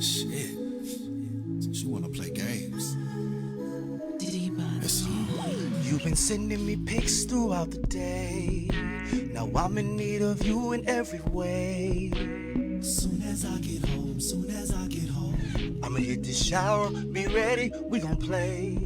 Shit. Since you wanna play games. You've been sending me pics throughout the day. Now I'm in need of you in every way. Soon as I get home, I'ma hit the shower, be ready, we gon' play.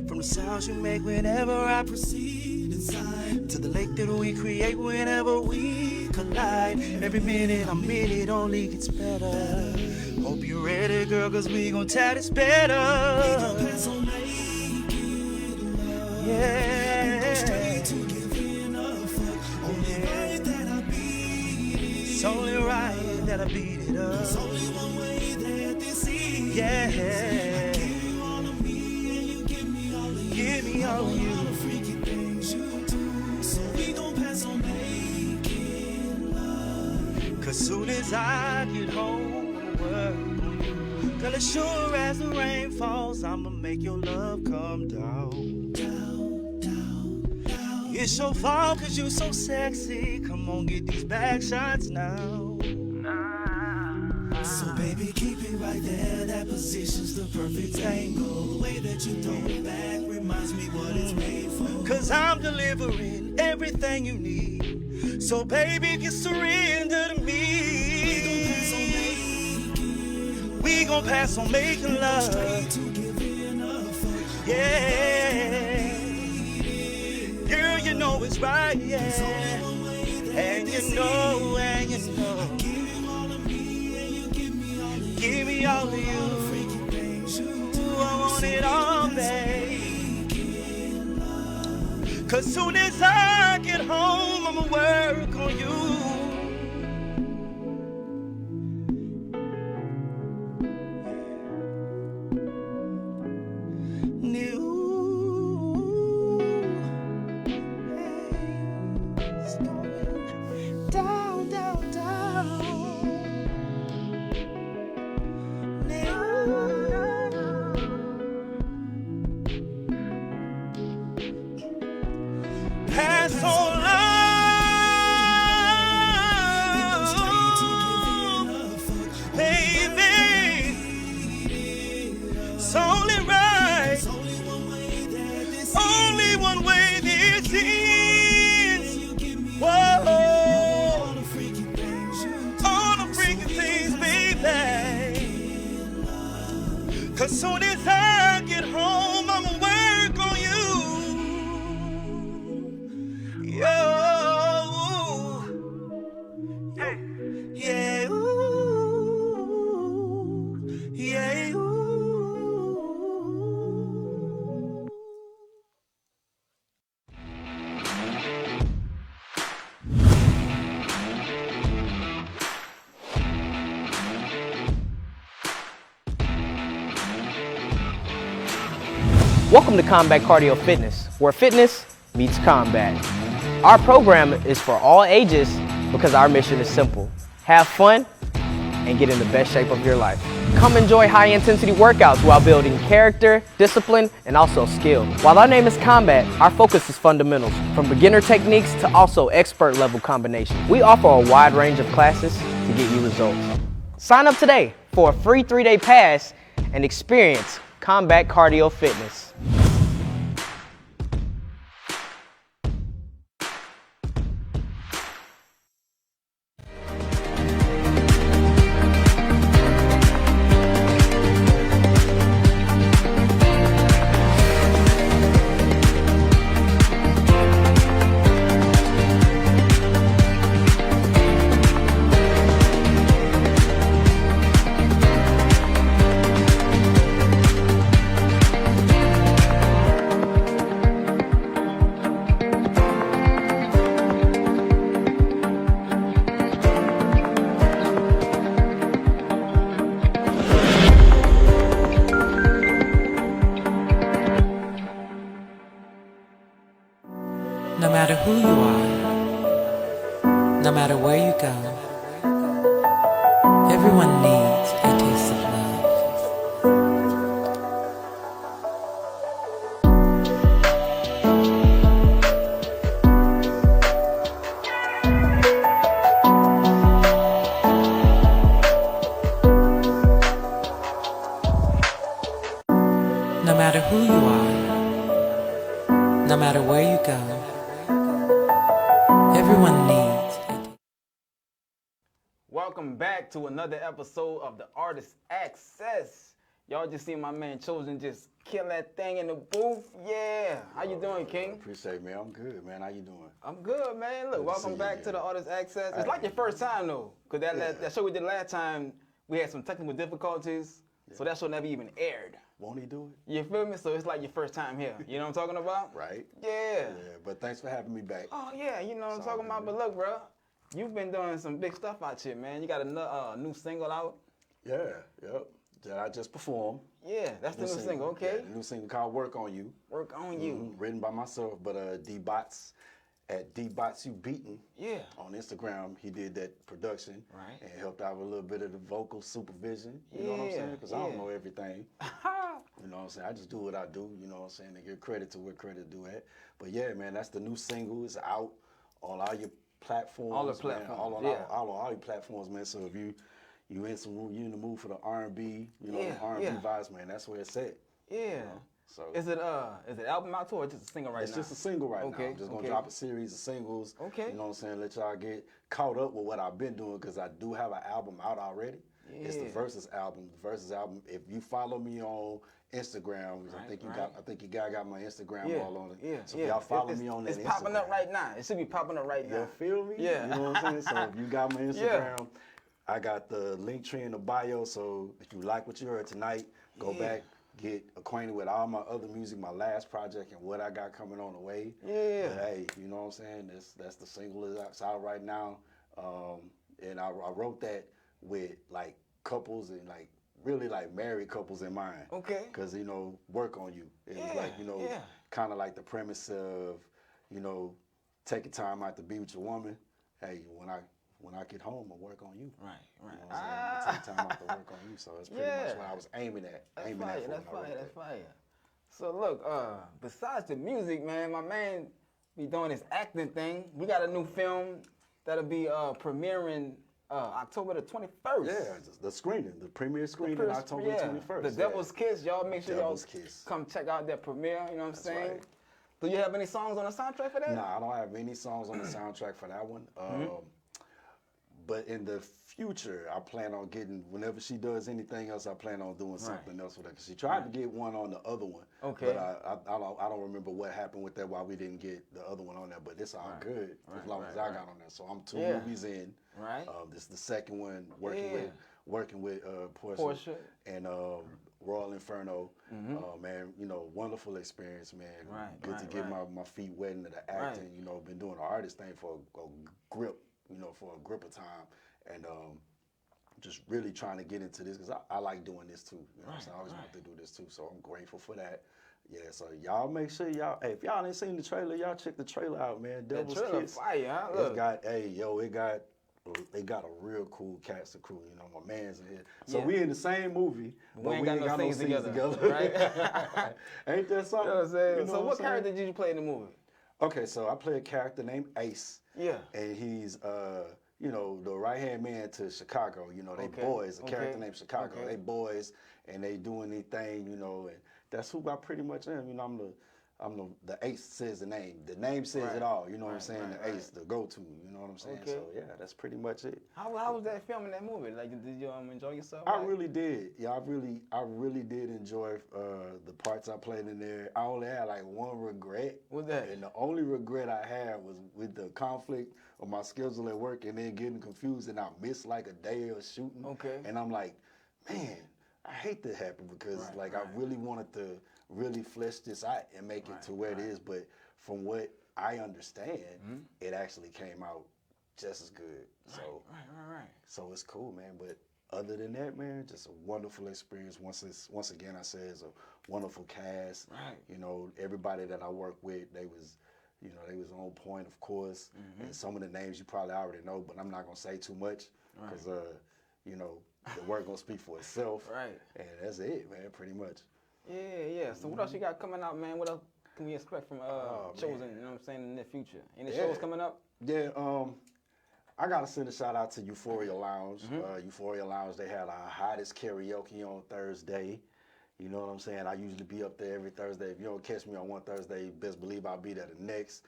From the sounds you make whenever I proceed inside, to the lake that we create whenever we collide. Every minute I'm in it only gets better. Hope you're ready, girl, cause we gon' tear this better. we gon' pass on making love. Yeah. We go straight to giving a fuck. Only right that I beat it. It's only right that I beat it up. There's only one way that this is. Yeah. I give you all of me and you give me all of you. Give me all of you. All the freaky things you do. So we gon' pass on making love. Cause soon as I get home, I'ma work on you. Girl, as sure as the rain falls, I'ma make your love come down. Down, down, down. It's your fault cause you so sexy. Come on, get these back shots now. So baby, keep it right there. That position's the perfect angle. The way that you throw it back reminds me what it's made for. Cause I'm delivering everything you need. So baby, just surrender to me. We gon' pass on making love. Straight to giving a fuck. Yeah. Girl, you know it's right, yeah. There's only one way that And this you know, is. and you know. I give you all of me and you give me all of you. Give me all of All the you. freaky things you Ooh, do. I want So it we all, gon' pass on babe. making love. Cause soon as I get home, I'ma work on you. It's going down, down, down. Pass on love. Baby, it's only right. Only one way this is. Whoa, all the freaking things, baby. Cause soon as I get home, I'ma work on you. Yo, yeah, ooh, yeah, ooh. Welcome to Combat Cardio Fitness, where fitness meets combat. Our program is for all ages because our mission is simple. Have fun and get in the best shape of your life. Come enjoy high-intensity workouts while building character, discipline, and also skill. While our name is Combat, our focus is fundamentals, from beginner techniques to also expert-level combinations. We offer a wide range of classes to get you results. Sign up today for a free 3-day pass and experience Combat Cardio Fitness. No matter who you are, no matter where you go, everyone needs a taste of love. who you are, no matter where you go. Everyone needs a Welcome back to another episode of the Artist Access. Y'all just see my man Choz1n just kill that thing in the booth. Yeah. How you doing, King? Appreciate it, man. I'm good, man. How you doing? I'm good, man. Look, Good to welcome see back you to the again. Artist Access. It's Hey. like your first time, though, because Yeah. that show we did last time, we had some technical difficulties, so that show never even aired. Won't he do it? You feel me? So it's like your first time here. You know what I'm talking about? Right. Yeah. Yeah, but thanks for having me back. Oh, yeah, you know what I'm It's all talking about. good. But look, bro, you've been doing some big stuff out here, man. You got a new single out. Yeah, yep. That I just performed. Yeah, that's the new single. Okay. Yeah, the new single called Work on You. Work on you. Written by myself, but D-Bots at D-Bots You Beatin'. Yeah. On Instagram, he did that production. Right. And helped out with a little bit of the vocal supervision. You know what I'm Yeah, saying? Because I don't yeah. know everything. You know what I'm saying? I just do what I do, you know what I'm saying? And give credit to where credit due at. But yeah, man, that's the new single. It's out on all your platforms. All the man. platforms, All on yeah. all your platforms, man. So if you in the mood for the R&B, you know, Yeah, the R&B yeah. vibes, man, that's where it's at. Yeah. So Is it album out too, or just a single right it's now? just a single right now. Okay, I'm just gonna okay. drop a series of singles. Okay. You know what I'm saying? Let y'all get caught up with what I've been doing because I do have an album out already. It's the Yeah. Versus album. The Versus album. If you follow me on Instagram, 'cause I think you guys got my Instagram Yeah, all on it. yeah, So yeah. if y'all follow me on that It's Instagram, popping up right now. It should be popping up right now. you feel me? Yeah. You know what I'm saying? So if you got my Yeah. Instagram, I got the link tree in the bio. So if you like what you heard tonight, go Yeah. back, get acquainted with all my other music, my last project, and what I got coming on the way. Yeah. But hey, you know what I'm saying? That's the single that's out right now. And I wrote that with like couples and like really like married couples in mind. Okay. Cause you know, work on you. It was Yeah, like, you know, yeah. kind of like the premise of, you know, taking time out to be with your woman. Hey, when I get home, I work on you. Right, right. You know what I'm saying? Take time out to work on you. So that's pretty much what I was aiming at. That's aiming fire. at for That's when I fire. wrote That's that. fire. So look, besides the music, man, my man be doing his acting thing. We got a new film that'll be premiering October the 21st. Yeah, the screening, the premiere screening, First- October yeah, 21st. The Devil's Kiss. Y'all make sure y'all Devil's Kiss. come check out that premiere. You know what I'm That's saying? right. Do you have any songs on the soundtrack for that? Nah, I don't have any songs on the soundtrack for that one. But in the future, I plan on getting, whenever she does anything else, I plan on doing something else with her. 'Cause she tried to get one on the other one. Okay. But I don't remember what happened with that, why we didn't get the other one on there. But it's all good as long as I got on there. So I'm two Yeah. movies in. Right. This is the second one, Yeah. working with Portia. And Royal Inferno. Man, you know, wonderful experience, man. Right, Good to right, get right. my feet wet into the acting. You know, been doing the artist thing for a grip, you know, for a grip of time. And just really trying to get into this because I like doing this too. You know what I'm saying? I always wanted to do this too, so I'm grateful for that. Yeah, so y'all make sure hey, if y'all ain't seen the trailer, y'all check the trailer out, man. That Devil's trailer Kiss. fire, huh? It's Look. got, they got a real cool cast of crew. You know, my man's in here. So Yeah. we in the same movie, but we ain't got no scenes together. Right? Ain't that something? You know what I'm saying? You know So what I'm saying? character did you play in the movie? Okay, so I play a character named Ace. Yeah. And he's, you know, the right-hand man to Chicago. You know, they Okay, boys, a character okay, named Chicago. okay. They boys, and they doing their thing, you know, and that's who I pretty much am. You know, I'm the Ace says the name. The name says Right, it all. You know what I'm right, saying? right, The right. Ace, the go-to. You know what I'm saying? Okay. So yeah, that's pretty much it. How was that filming that movie? Like, did you enjoy yourself? I Like? really did. Yeah, I really did enjoy the parts I played in there. I only had like one regret. What's that? And the only regret I had was with the conflict of my schedule at work and then getting confused and I missed like a day of shooting. Okay. And I'm like, man, I hate that happen because I really wanted to really flesh this out and make it to where it is. But from what I understand, it actually came out just as good. So Right. so it's cool, man. But other than that, man, just a wonderful experience. Once again, I say it's a wonderful cast. Right. You know, everybody that I work with, they was on point, of course. And some of the names you probably already know, but I'm not gonna say too much because, you know, the work gonna speak for itself. Right. And that's it, man. Pretty much. Yeah. So what else you got coming out, man? What else can we expect from Choz1n? You know what I'm saying, in the near future? Any shows coming up? Yeah. I gotta send a shout out to Euphoria Lounge. Euphoria Lounge, they had our hottest karaoke on Thursday. You know what I'm saying? I usually be up there every Thursday. If you don't catch me on one Thursday, best believe I'll be there the next.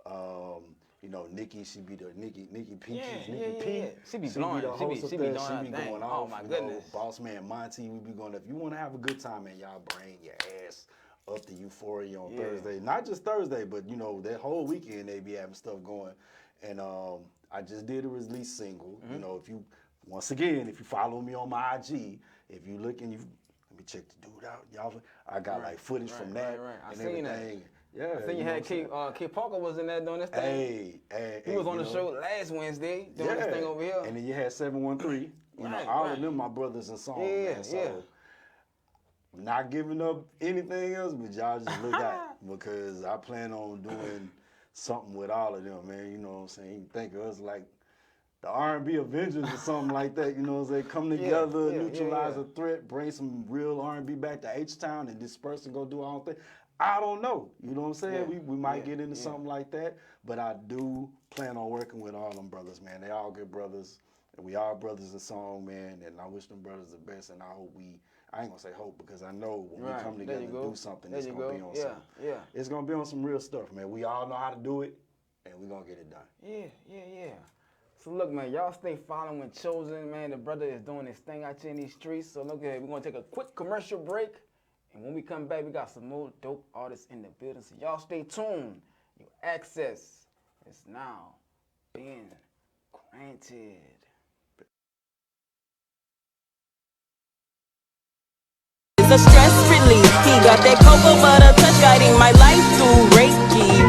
You know, Nikki, she be the Nikki Peaches, Nikki P. Yeah. She be blowing. the host up She there. be doing She her be thing. going Oh off. my you goodness. know, Boss Man Monty, we be going. If you want to have a good time, man, y'all bring your ass up to Euphoria on Thursday. Not just Thursday, but you know that whole weekend they be having stuff going. And I just did a release single. You know, if you follow me on my IG, if you look and you. Let me check the dude out, y'all. I got like footage from that I and seen everything. that. Yeah, I think you had Kid Parker was in there doing this thing. He was on the show last Wednesday doing this thing over here. And then you had 713. You know, all of them my brothers in song, man. So not giving up anything else, but y'all just look out because I plan on doing something with all of them, man. You know what I'm saying? You think of us like the R&B Avengers or something like that, you know what I'm saying? Come together, neutralize a threat, bring some real R&B back to H-Town and disperse and go do our own thing. I don't know, you know what I'm saying? We might get into something like that, but I do plan on working with all them brothers, man. They all good brothers, and we all brothers in song, man, and I wish them brothers the best, and I hope I ain't gonna say hope because I know when we come together and do something, it's gonna be on something. It's gonna be on some real stuff, man. We all know how to do it, and we gonna get it done. Yeah. So look, man, y'all stay following Choz1n, man. The brother is doing his thing out here in these streets. So look at it. We're gonna take a quick commercial break. And when we come back, we got some more dope artists in the building. So y'all stay tuned. Your access is now being granted. It's a stress relief. He got that cocoa butter touch guiding my life through Reiki.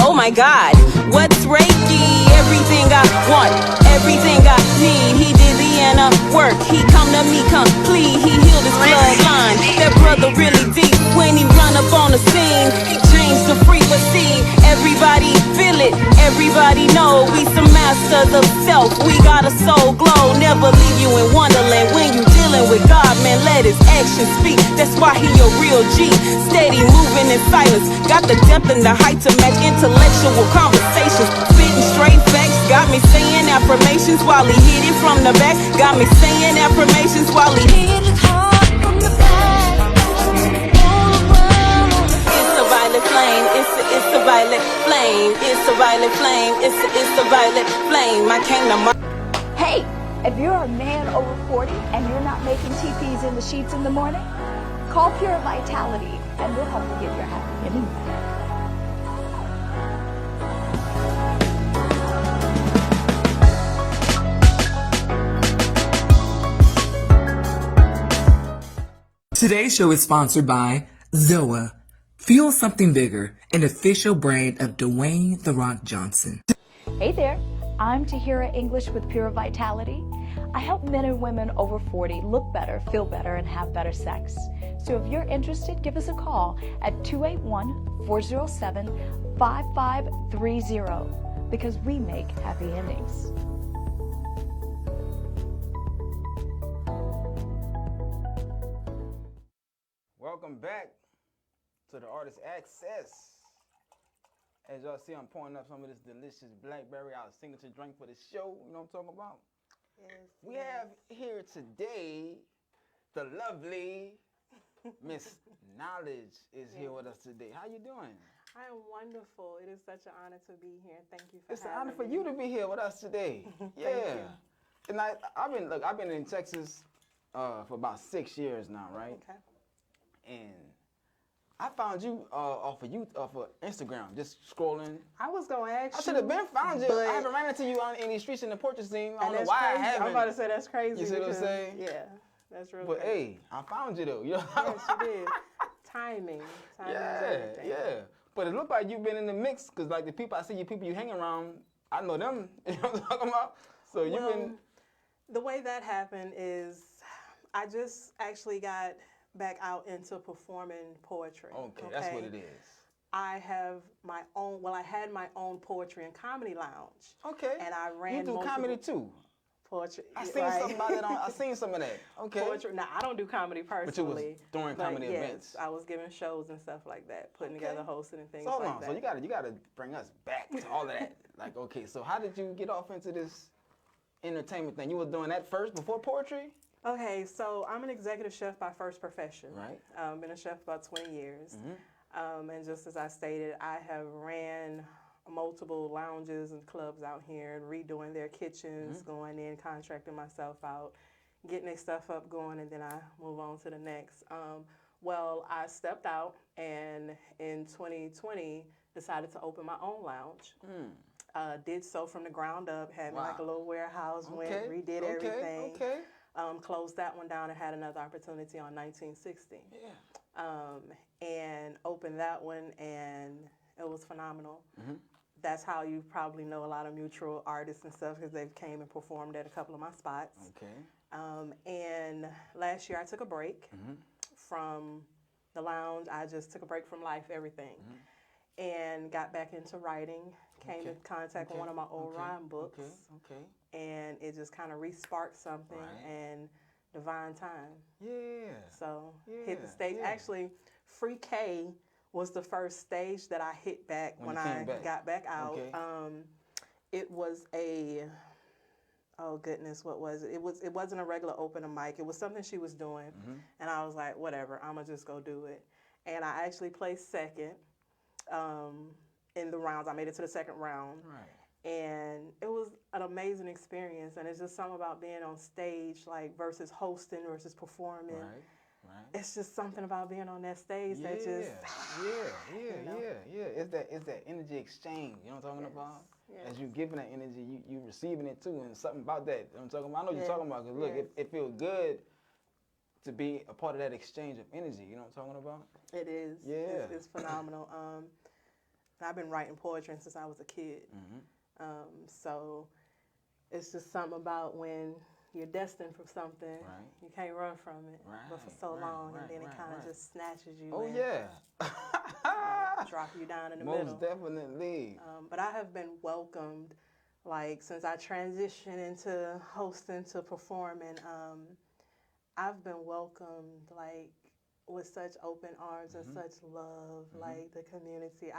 Oh my God, what's Reiki? Everything I want, everything I need. He did the inner work. He come to me complete. He healed his bloodline. That brother really deep. When he run up on the scene, he changed the frequency. Everybody feel it. Everybody know we some masters of self. We got a soul glow. Never leave you in wonderland. When you dealing with God, man, let his actions speak. That's why he a real G. Steady moving in silence. Got the depth and the height to match intellectual conversations. Spitting straight facts. Got me saying affirmations while he hit it from the back. Got me saying affirmations while he hit it hard from the back. It's a violet flame. It's a violet flame. It's a violet flame. It's a violet flame. I came to my. Hey, if you're a man over 40 and you're not making TPs in the sheets in the morning, call Pure Vitality and we'll help you get your happy anyway. Today's show is sponsored by Zoa. Fuel something bigger, an official brand of Dwayne "The Rock" Johnson. Hey there, I'm Tahira English with Pure Vitality. I help men and women over 40 look better, feel better, and have better sex. So if you're interested, give us a call at 281-407-5530 because we make happy endings. Welcome back to the Artist Access. As y'all see, I'm pouring up some of this delicious blackberry, our signature drink for the show. You know what I'm talking about? Yes. We have here today the lovely Miss Knowledge is here with us today. How you doing? I am wonderful. It is such an honor to be here. Thank you for It's an having honor for me. you to be here with us today. Yeah. you. And I've been in Texas for about 6 years now, right? Okay. And I found you off of Instagram, just scrolling. I was going to ask you. I should have been found you. but- I haven't ran into you in these streets in the portrait scene. I and don't know that's why crazy. I haven't. I'm about to say that's crazy. You see what I'm because- saying? Yeah, that's real But crazy. hey, I found you though. You know? Yes, you did. Timing. Timing is everything. Yeah. But it looked like you've been in the mix, cause like the people you hang around, I know them. You know what I'm talking about? So you've been. The way that happened is I just actually got back out into performing poetry. Okay, that's what it is. I have my own, I had my own poetry and comedy lounge. Okay. And I ran You do multiple- comedy too. Poetry. I seen something about that I seen some of that. Okay. Poetry. Now, I don't do comedy personally. doing comedy yes, events. I was giving shows and stuff like that, putting together, hosting and things So hold like on. that. So you gotta bring us back to all of that. Like, okay, so how did you get off into this entertainment thing? You were doing that first before poetry? Okay, so I'm an executive chef by first profession. Right. Been a chef about 20 years. Mm-hmm. And just as I stated, I have ran multiple lounges and clubs out here and redoing their kitchens, going in, contracting myself out, getting their stuff up going, and then I move on to the next. Well, I stepped out and in 2020 decided to open my own lounge. Did so from the ground up, had me like a little warehouse, went, redid everything. Closed that one down and had another opportunity on 1960. And opened that one, and it was phenomenal. That's how you probably know a lot of mutual artists and stuff, because they've came and performed at a couple of my spots. And last year I took a break from the lounge. I just took a break from life, everything, and got back into writing. Came in contact with one of my old rhyme books, and it just kind of re-sparked something, and divine time. So hit the stage. Actually, Free K was the first stage that I hit back when I got back out. It was a, oh goodness, what was it? It wasn't a regular open mic. It was something she was doing, and I was like, whatever, I'm gonna just go do it. And I actually placed second in the rounds. I made it to the second round. And it was an amazing experience, and it's just something about being on stage, like versus hosting versus performing. It's just something about being on that stage that just It's that energy exchange. You know what I'm talking about? As you giving that energy, you receiving it too, and something about that. You know what I'm talking about. I know what you're talking about. Cause look, it feels good to be a part of that exchange of energy. You know what I'm talking about? It is. It's phenomenal. And I've been writing poetry since I was a kid. So it's just something about when you're destined for something, you can't run from it, but for so long, and then it kind of just snatches you and drop you down in the middle. Most definitely. But I have been welcomed, like, since I transitioned into hosting to performing, I've been welcomed, like, with such open arms and such love, like, the community.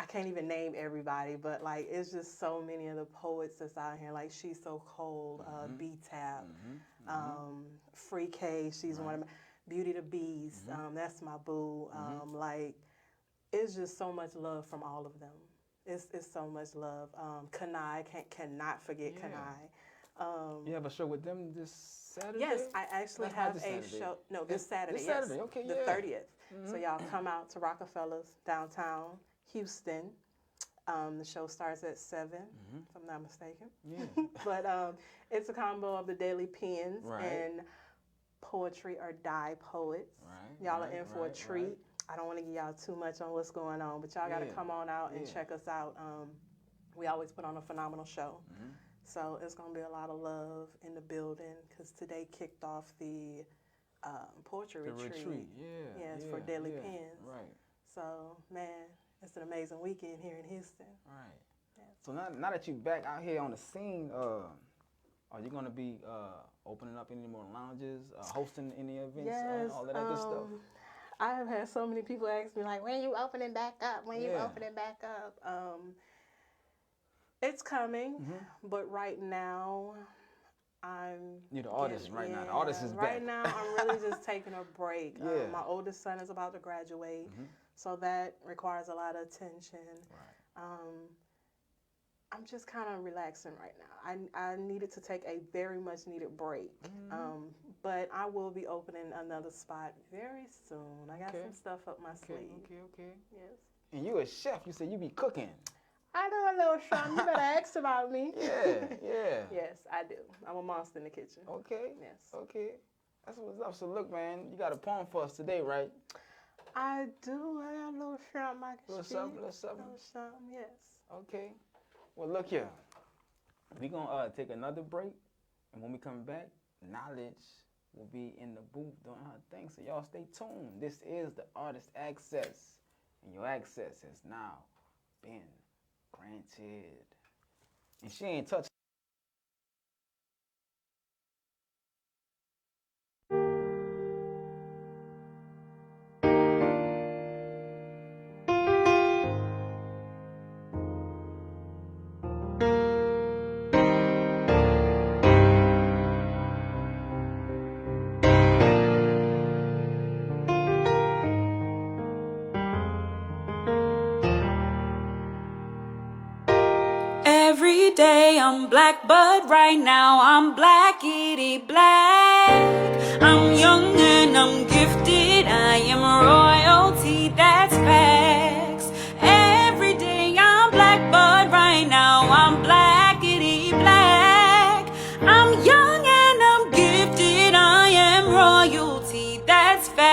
I can't even name everybody, but like it's just so many of the poets that's out here. Like She's So Cold, B-Tap, Free K. She's one of my Beauty the Beast. That's my boo. Like it's just so much love from all of them. It's so much love. Kanai, cannot forget Kanai. You have a show with them this Saturday? Yes, I actually have a show. No, this Saturday. This Saturday, okay, the 30th. So y'all come out to Rockefellers downtown Houston. The show starts at 7, if I'm not mistaken. But it's a combo of the Daily Pens and Poetry or Die Poets. Y'all are in for a treat. I don't want to give y'all too much on what's going on, but y'all got to come on out and check us out. We always put on a phenomenal show. So it's going to be a lot of love in the building, because today kicked off the poetry retreat. Yes, for Daily Pens. So, man, it's an amazing weekend here in Houston. So now that you're back out here on the scene, are you going to be opening up any more lounges, hosting any events, all of that good stuff? I have had so many people ask me, like, when you opening back up? When you opening back up? It's coming, but right now, You're the artist right now. The artist is back. Right now, I'm really just taking a break. My oldest son is about to graduate, so that requires a lot of attention. I'm just kind of relaxing right now. I needed to take a very much needed break, but I will be opening another spot very soon. I got some stuff up my sleeve. Yes. And you a chef. You said you be cooking. I do a little something. You better ask about me. Yes, I do. I'm a monster in the kitchen. Yes. That's what's up. So look, man, you got a poem for us today, right? I do. I got a little something I can speak. Little something, yes. Okay. Well, look here. We're going to take another break, and when we come back, Knowledge will be in the booth doing her thing. So y'all stay tuned. This is the Artist Access, and your access has now been granted. And she ain't touching. I'm black, but right now I'm blackity black. I'm young and I'm gifted, I am royalty, that's facts. Every day I'm black, but right now I'm blackity black. I'm young and I'm gifted, I am royalty, that's facts.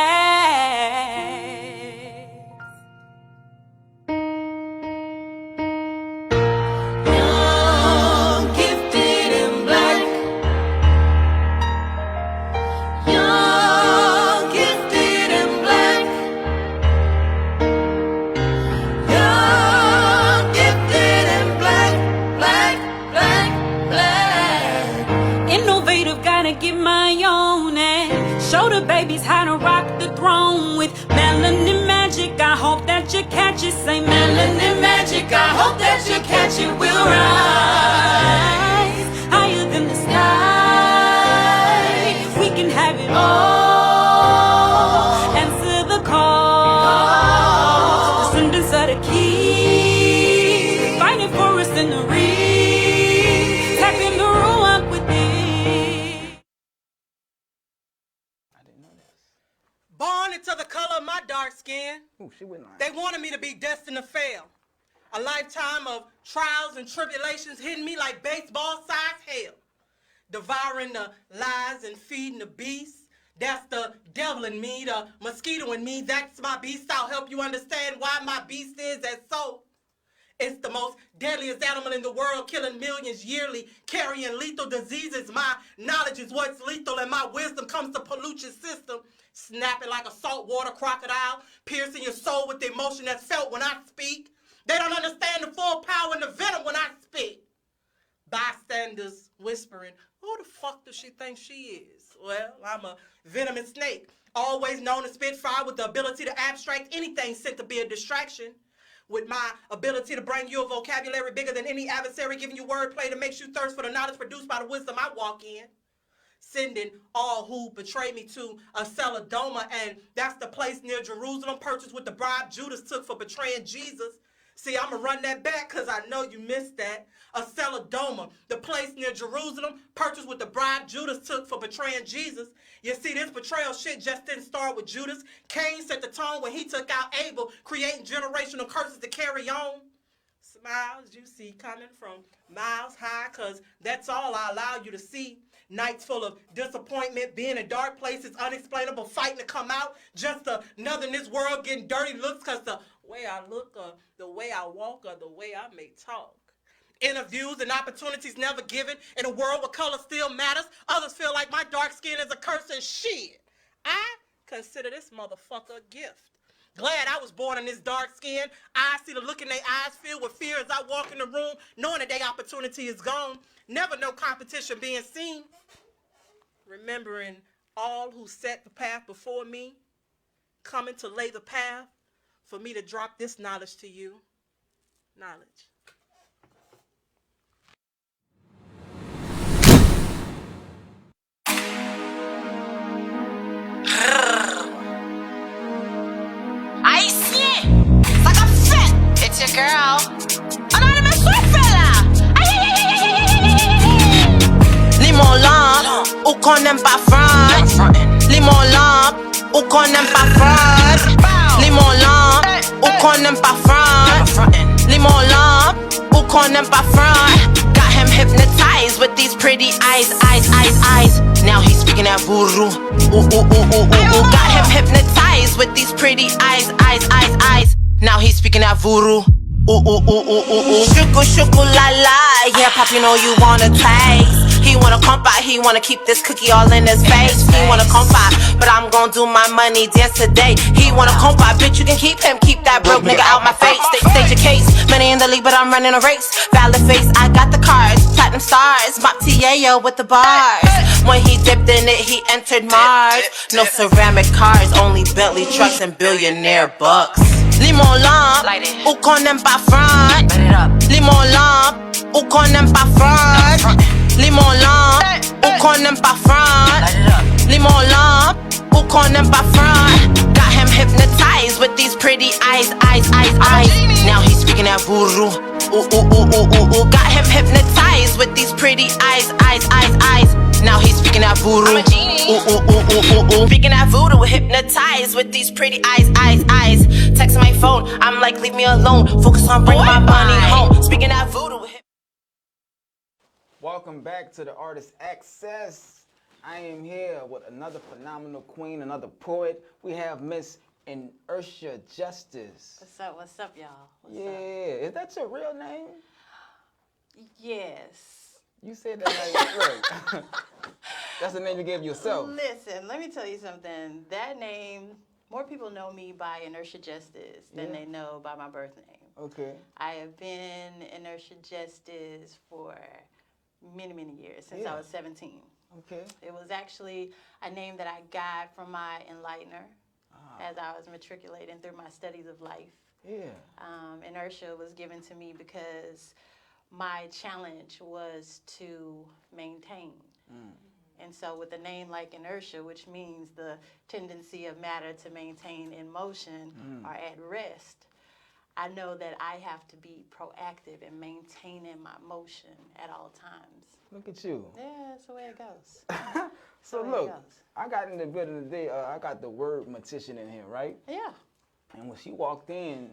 Young, gifted and black. Young, gifted and black. Young, gifted and black, black, black, black. Innovative, gotta get my own and show the babies how to rock the throne with melanin magic. I hope that you catch it. Say melanin magic. I hope that you catch it. We'll rise higher than the sky. We can have it all. Answer the call. Descendants of the key, fighting for us in the reef, tapping the ruach with it. Born into the color of my dark skin, Ooh, she went like. they wanted me to be destined to fail. A lifetime of trials and tribulations hitting me like baseball-sized hail. Devouring the lies and feeding the beast. That's the devil in me, the mosquito in me. That's my beast. I'll help you understand why my beast is as so. It's the most deadliest animal in the world, killing millions yearly, carrying lethal diseases. My knowledge is what's lethal, and my wisdom comes to pollute your system. Snapping like a saltwater crocodile, piercing your soul with the emotion that's felt when I speak. They don't understand the full power and the venom when I speak. Bystanders whispering, who the fuck does she think she is? Well, I'm a venomous snake, always known to spit fire with the ability to abstract anything sent to be a distraction. With my ability to bring you a vocabulary bigger than any adversary, giving you wordplay that makes you thirst for the knowledge produced by the wisdom I walk in. Sending all who betray me to a Celadoma, and that's the place near Jerusalem, purchased with the bribe Judas took for betraying Jesus. See, I'm going to run that back because I know you missed that. A Celadoma, the place near Jerusalem, purchased with the bribe Judas took for betraying Jesus. You see, this betrayal shit just didn't start with Judas. Cain set the tone when he took out Abel, creating generational curses to carry on. Smiles you see coming from miles high, because that's all I allow you to see. Nights full of disappointment, being in dark places, unexplainable, fighting to come out. Just another in this world getting dirty looks, because the way I look, or the way I walk, or the way I may talk. Interviews and opportunities never given. In a world where color still matters, others feel like my dark skin is a curse and shit. I consider this motherfucker a gift. Glad I was born in this dark skin. I see the look in their eyes filled with fear as I walk in the room, knowing that their opportunity is gone. Never no competition being seen. Remembering all who set the path before me, coming to lay the path for me to drop this knowledge to you. Knowledge. It's your girl, Anonymous Sweet Fella. Lis-moi ou qu'on n'aime pas front. Lis-moi ou qu'on n'aime pas front. Lis-moi ou qu'on n'aime pas front. Lis-moi ou qu'on n'aime pas front. Got him hypnotized with these pretty eyes. Now he's speaking that voodoo. Got him hypnotized with these pretty eyes. Now he's speaking that voodoo. Shuku la la. Yeah, pop, you know you wanna taste. He wanna comp out, he wanna keep this cookie all in his face. He wanna comp out, but I'm gon' do my money dance today. He wanna comp out, bitch, you can keep him. Keep that broke nigga out my face. State your case, many in the league, but I'm running a race. Valid face, I got the cars, platinum stars. Mop Tiayo with the bars. When he dipped in it, he entered Mars. No ceramic cars, only Bentley trucks and billionaire bucks. Lis-moi ou qu'on n'aime pas front. Lis-moi ou qu'on n'aime pas front. Lis-moi ou qu'on n'aime pas front. Lis-moi ou qu'on n'aime pas front. Got him hypnotized with these pretty eyes. Now he's speaking that voodoo. Got him hypnotized with these pretty eyes. Now he's speaking that voodoo. I'm a genie. Speaking that voodoo, hypnotized with these pretty eyes. Texting my phone, I'm like, leave me alone. Focus on bringing my money home. Speaking that voodoo. Welcome back to the Artist Access. I am here with another phenomenal queen, another poet. We have Miss Inertia Justice. What's up, y'all? What's up? Is that your real name? Yes. You said that like, look, that's the name you gave yourself. Listen, let me tell you something. That name, more people know me by Inertia Justice than they know by my birth name. Okay. I have been Inertia Justice for many, many years, since I was 17. Okay. It was actually a name that I got from my enlightener as I was matriculating through my studies of life. Yeah. Inertia was given to me because my challenge was to maintain. And so with a name like inertia, which means the tendency of matter to maintain in motion or at rest, I know that I have to be proactive in maintaining my motion at all times. Look at you. Yeah, that's the way it goes. So look, I got in the building today, I got the wordmatician in here, right? Yeah. And when she walked in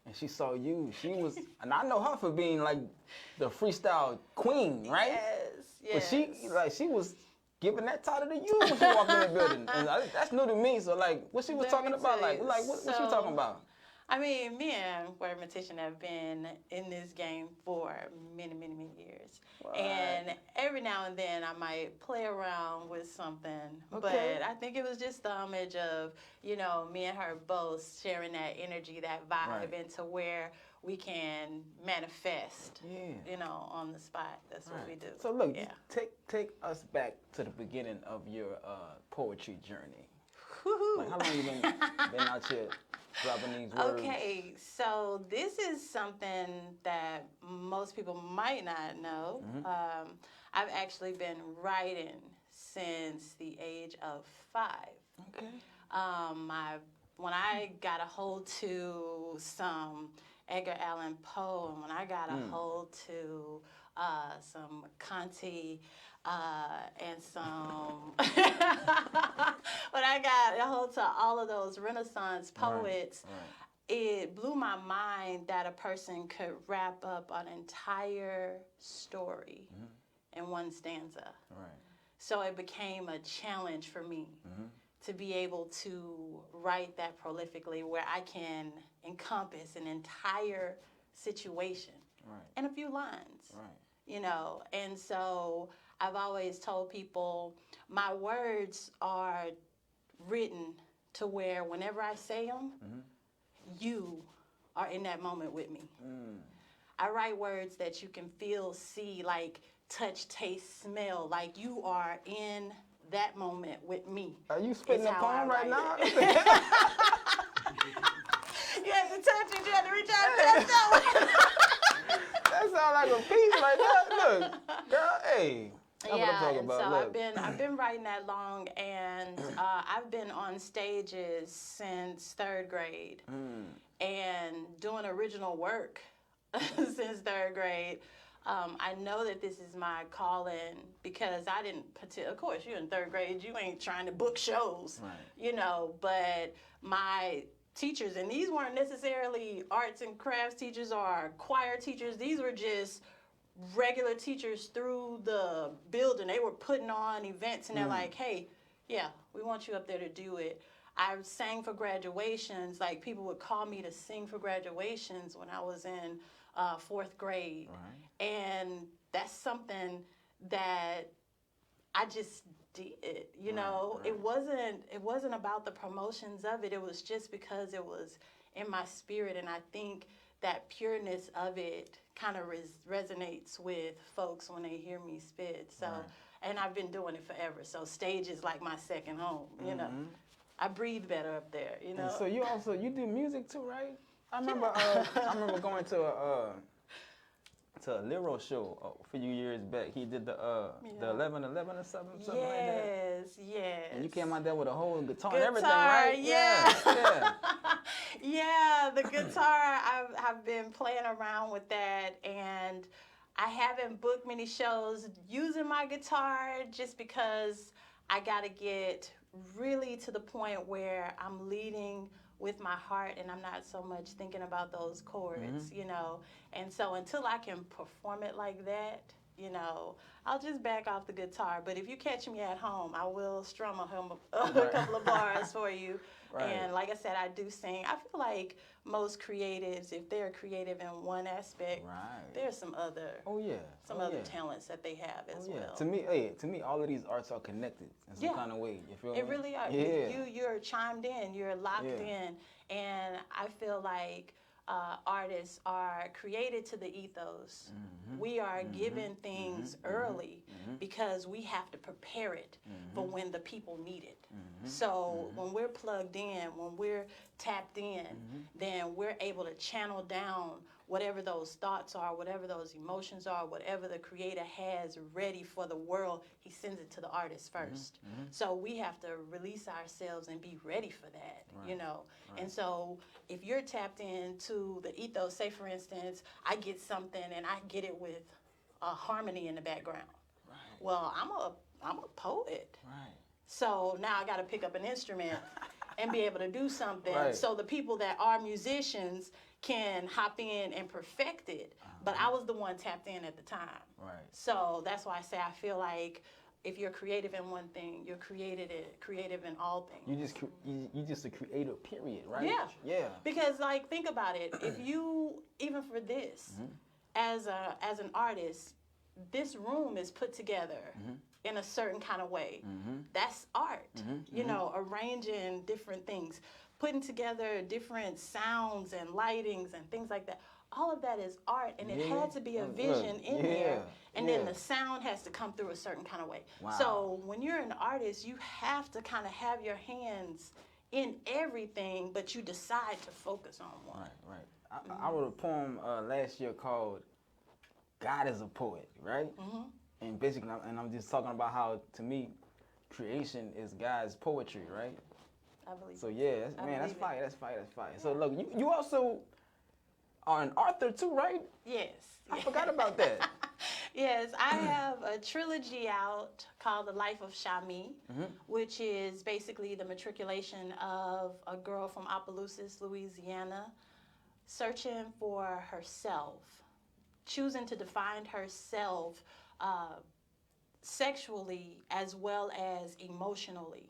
and she saw you, she was, and I know her for being like the freestyle queen, right? Yes. But she was giving that title to you when she walked in the building. And that's new to me, so like, what she was talking about, what she talking about? I mean, me and wordmatician have been in this game for many, many, many years. What? And every now and then I might play around with something. Okay. But I think it was just the homage of, you know, me and her both sharing that energy, that vibe into where we can manifest, you know, on the spot. That's what we do. So look, take us back to the beginning of your poetry journey. Like, how long you been out here dropping these words? Okay, so this is something that most people might not know. I've actually been writing since the age of 5. Okay. When I got a hold to some Edgar Allan Poe, and when I got a hold to some Conti, and some, when I got a hold to all of those Renaissance poets, it blew my mind that a person could wrap up an entire story in one stanza. So it became a challenge for me to be able to write that prolifically, where I can encompass an entire situation in a few lines. You know, and so I've always told people my words are written to where whenever I say them, you are in that moment with me. I write words that you can feel, see, like touch, taste, smell, like you are in that moment with me. Are you spitting a poem right now? You have to touch it, you have to reach out and touch that. That sounds like a piece right there. Look, girl, hey. That's what I'm talking about. So I've been writing that long, and I've been on stages since 3rd grade and doing original work since 3rd grade. I know that this is my calling because I didn't, of course, you're in 3rd grade, you ain't trying to book shows, you know, but my teachers, and these weren't necessarily arts and crafts teachers or choir teachers, these were just regular teachers through the building. They were putting on events, and they're like, hey, yeah, we want you up there to do it. I sang for graduations. Like, people would call me to sing for graduations when I was in 4th grade. And that's something that I just did, you know. It wasn't about the promotions of it. It was just because it was in my spirit, and I think that pureness of it kind of resonates with folks when they hear me spit. So, and I've been doing it forever. So stage is like my second home, you know. I breathe better up there, you know. And so you do music too, right? I remember going to a Lero show a few years back. He did the 11/11 or something like that. Yes. And you came out there with a whole guitar and everything, right? Yeah. Yeah, the guitar, I've been playing around with that, and I haven't booked many shows using my guitar just because I got to get really to the point where I'm leading with my heart and I'm not so much thinking about those chords, you know. And so until I can perform it like that, you know, I'll just back off the guitar. But if you catch me at home, I will strum a couple of bars for you. Right. And like I said, I do sing. I feel like most creatives, if they're creative in one aspect, there's some other other talents that they have as well. To me, all of these arts are connected in some kind of way. You feel me? It really are. Yeah. You're chimed in. You're locked in, and I feel like artists are created to the ethos. We are given things early because we have to prepare it for when the people need it. So when we're plugged in, when we're tapped in, then we're able to channel down whatever those thoughts are, whatever those emotions are, whatever the creator has ready for the world, he sends it to the artist first. So we have to release ourselves and be ready for that, you know. And so if you're tapped into the ethos, say for instance, I get something and I get it with a harmony in the background. Well, I'm a poet. So now I got to pick up an instrument and be able to do something so the people that are musicians can hop in and perfect it. But I was the one tapped in at the time. So that's why I say I feel like if you're creative in one thing, you're creative in all things. You just a creator, period, right? Yeah. Yeah. Because like think about it. If you even for this, as an artist, this room is put together in a certain kind of way. That's art. You know, arranging different things, putting together different sounds and lightings and things like that. All of that is art, and it had to be a vision in there, and then the sound has to come through a certain kind of way. So when you're an artist, you have to kind of have your hands in everything, but you decide to focus on one. I wrote a poem last year called "God is a Poet," right? And basically, I'm just talking about how, to me, creation is God's poetry, right? I believe. So yeah, that's fire. That's fire. So look, you also are an author too, right? Yes. I forgot about that. Yes, I have a trilogy out called The Life of Choz1n, which is basically the matriculation of a girl from Opelousas, Louisiana, searching for herself, choosing to define herself sexually as well as emotionally.